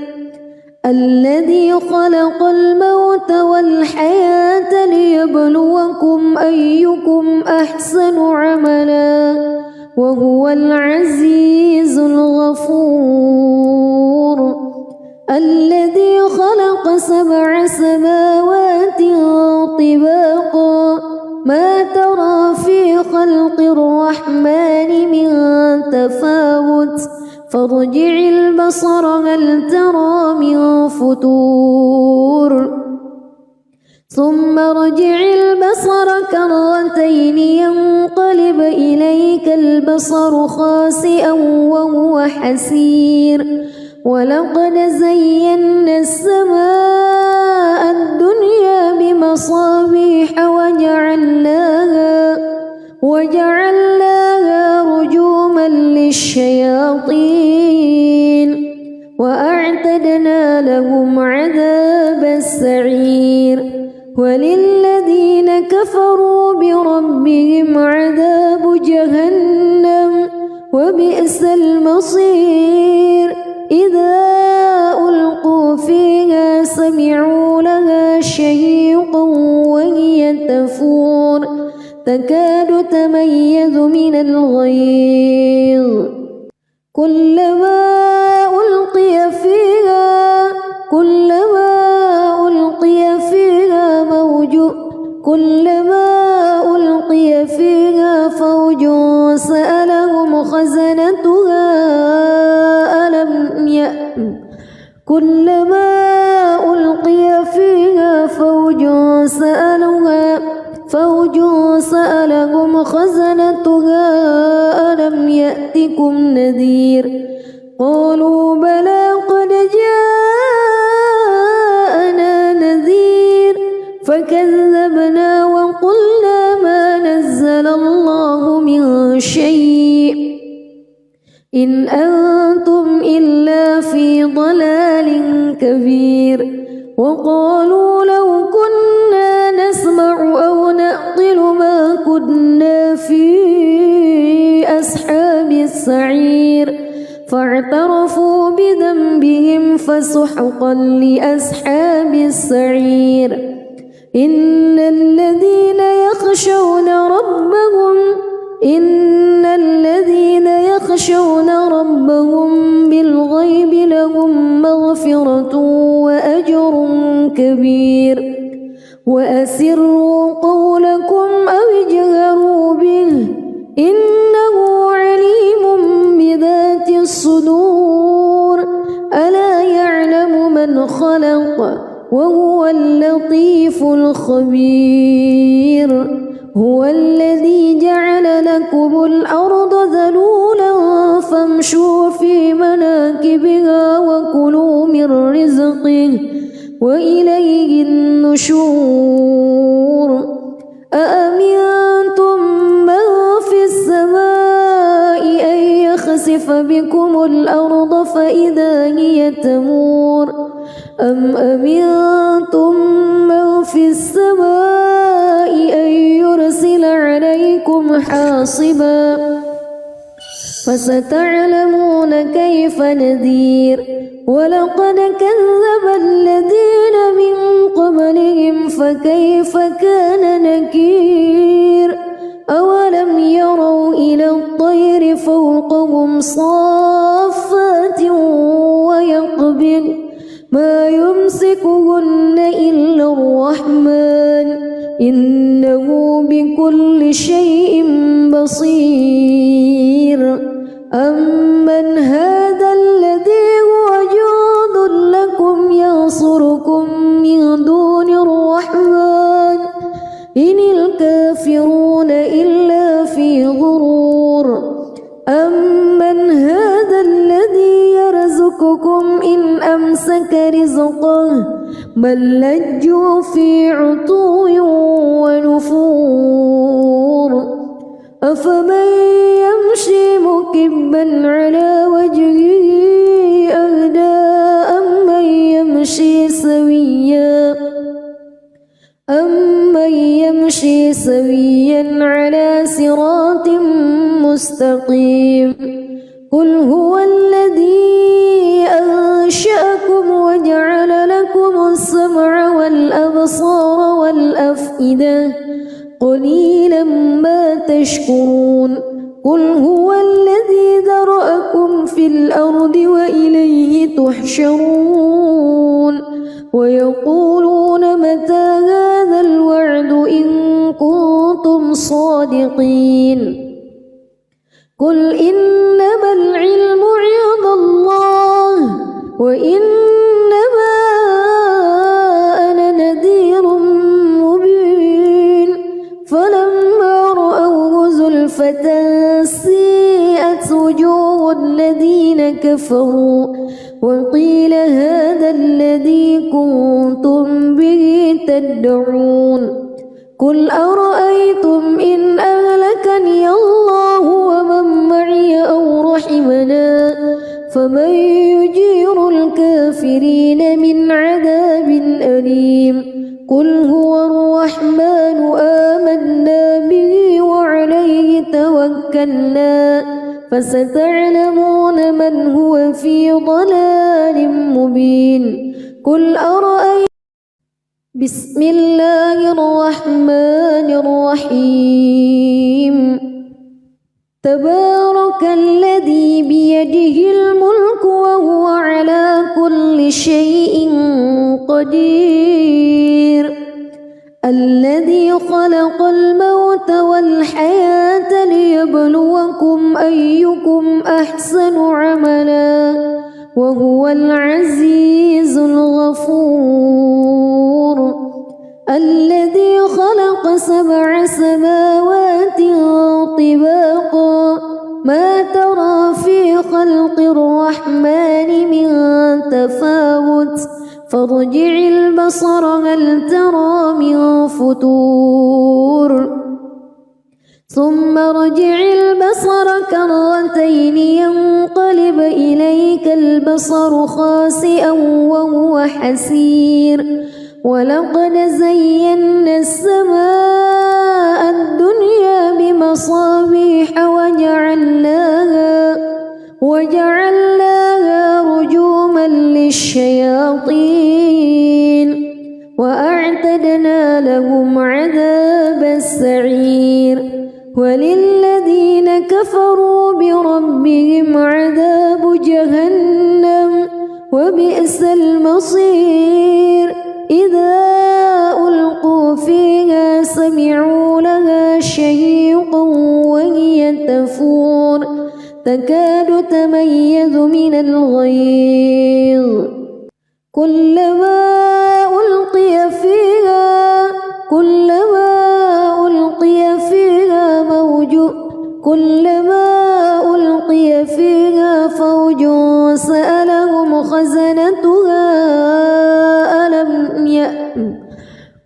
الذي خلق الموت والحياة ليبلوكم أيكم أحسن عملا وهو العزيز الغفور الذي خلق 7 سماوات طباقا ما ترى في خلق الرحمن من تفاوت فارجع البصر هل ترى من فتور ثم ارجع البصر كرتين ينقلب إليك البصر خاسئا وهو حسير ولقد زينا السماء الدنيا بمصابيح وجعلناها رجوما للشياطين وأعتدنا لهم عذاب السعير وللذين كفروا بربهم عذاب جهنم وبئس المصير إذا ألقوا فيها سمعوا لها شهيقا وهي تفور تكاد تميز من الغيظ كلما ألقي فيها فوج سألهم خزنتها ألم يأتكم نذير قالوا بلى قد جاءنا نذير فكذبنا وقلنا ما نزل الله من شيء إن أنتم إلا في ضلال كبير وقالوا لو كنا نسمع أو نعقل ما كنا في أصحاب السعير فاعترفوا بذنبهم فسحقا لأصحاب السعير إن الذين يخشون ربهم بالغيب لهم مغفرة وأجر كبير وأسروا قولكم أو اجهروا به إنه عليم بذات الصدور ألا يعلم من خلق وهو اللطيف الخبير هو الذي جعل لكم الأرض ذلولا فامشوا في مناكبها وكلوا من رزقه وإليه النشور أأمنتم من في السماء أن يخسف بكم الأرض فإذا هي تمور أم أمنتم من في السماء أن يرسل عليكم حاصبا فستعلمون كيف نذير ولقد كذب الذين من قبلهم فكيف كان نكير أولم يروا إلى الطير فوقهم صافات ويقبض ما يمسكهن إلا الرحمن إنه بكل شيء بصير أمن هذا الذي هو جند لكم ينصركم من دون الرحمن إن الكافرون إلا في غرور أمن هذا الذي يرزقكم إن أمسك رزقه بل لجوا في عتو ونفور أفمن يمشي مكبا على وجهه أهدى أمن يمشي سويا على صراط مستقيم قل هو الذي أنشأكم وجعل لكم السمع والأبصار والأفئدة قليلا ما تشكرون قل هو الذي ذرأكم في الأرض وإليه تحشرون ويقولون متى هذا الوعد إن كنتم صادقين قل إنما العلم عند الله وإنما أنا نذير مبين فلما رأوه زلفة سيئت وجوه الذين كفروا وقيل هذا الذي كنتم به تدعون قل أرأيتم إن أهلكني الله ومن معي أو رحمنا فمن يجير الكافرين من عذاب أليم قل هو الرحمن آمنا به وعليه توكلنا فستعلمون من هو في ضلال مبين قل أرأيتم بسم الله الرحمن الرحيم تبارك الذي بيده الملك وهو على كل شيء قدير الذي خلق الموت والحياة ليبلوكم أيكم أحسن عملا وهو العزيز الغفور الذي خلق 7 سماوات طباقا ما ترى في خلق الرحمن من تفاوت فارجع البصر هل ترى من فتور ثم ارجع البصر كرتين ينقلب إليك البصر خاسئا وهو حسير ولقد زينا السماء الدنيا بمصابيح وجعلناها رجوما للشياطين وأعتدنا لهم عذاب السعير وللذين كفروا بربهم عذاب جهنم وبئس المصير إذا ألقوا فيها سمعوا لها شهيقا وهي تفور تكاد تميز من الغيظ كلما ألقي فيها فوج سألهم خزنتها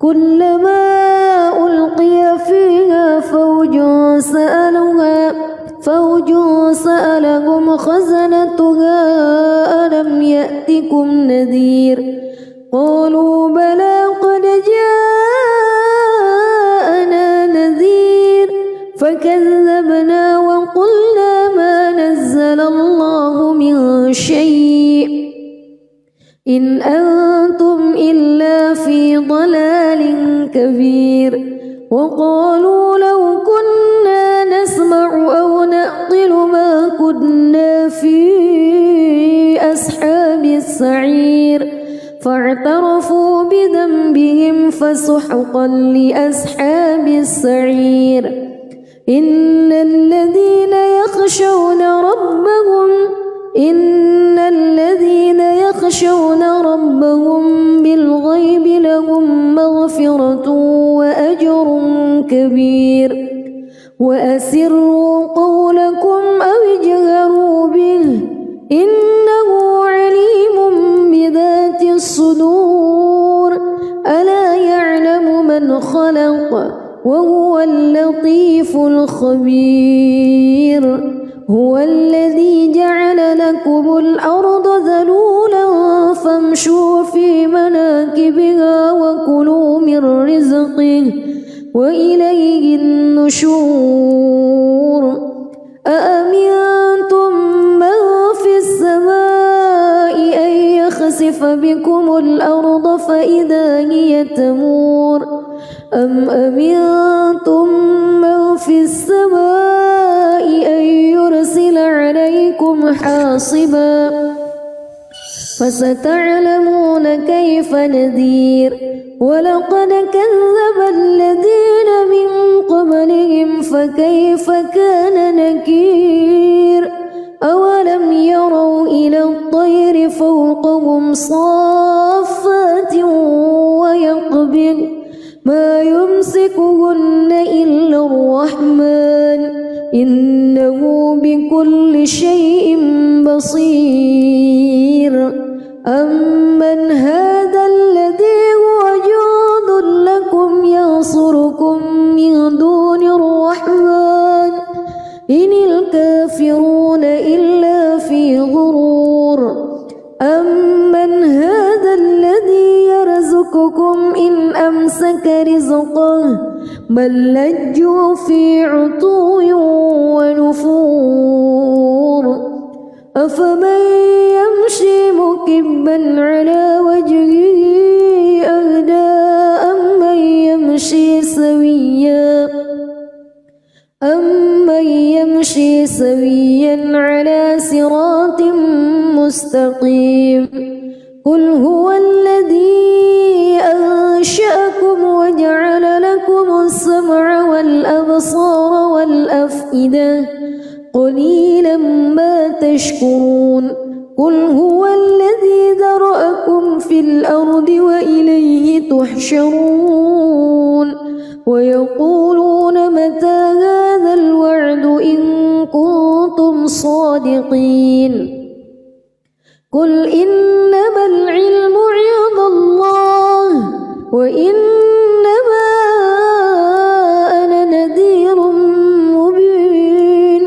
كلما ألقي فيها فوج سألهم خزنتها ألم يأتكم نذير قالوا بلى قد جاءنا نذير فكذبنا وقلنا ما نزل الله من شيء إن أنتم إلا في ضلال كبير وقالوا لو كنا نسمع أو نعقل ما كنا في أصحاب السعير فاعترفوا بذنبهم فسحقا لأصحاب السعير إن الذين يخشون ربهم بالغيب لهم مغفرة وأجر كبير وأسروا قولكم أو اجهروا به إنه عليم بذات الصدور ألا يعلم من خلق وهو اللطيف الخبير هو الذي جعل لكم الأرض ذلولا فامشوا في مناكبها وكلوا من رزقه وإليه النشور أأمنتم من في السماء أن يخسف بكم الأرض فإذا هي تمور أم أمنتم من في السماء أن يرسل عليكم حاصبا فستعلمون كيف نذير ولقد كذب الذين من قبلهم فكيف كان نكير أولم يروا إلى الطير فوقهم صافات ويقبض ما يمسكهن إلا الرحمن إنه بكل شيء بصير أمن هذا الذي هو جند لكم ينصركم أمن هذا الذي يرزقكم إن أمسك رزقه بل لجوا في عتو ونفور أفمن يمشي مكبا على وجهه أهدى أمن يمشي سويا على صراط مستقيم قل هو الذي أنشأكم وجعل لكم السمع والأبصار والأفئدة قليلا ما تشكرون قل هو الذي ذرأكم في الأرض وإليه تحشرون ويقولون متى هذا الوعد إن كنتم صادقين قل إنما العلم عند الله وإنما أنا نذير مبين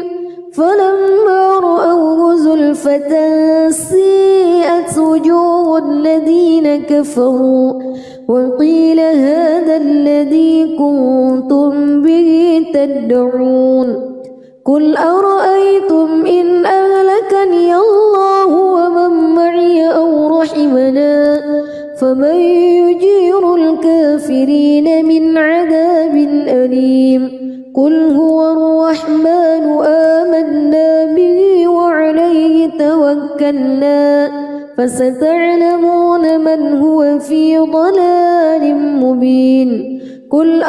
فلما رأوه زلفة سيئت وجوه الذين كفروا وقيل هذا الذي كنتم به تدعون قل أرأيتم إن أهلكني الله ومن معي أو رحمنا فمن يجير الكافرين من عذاب أليم قل هو الرحمن آمنا به وعليه توكلنا فستعلمون من هو في ضلال مبين قل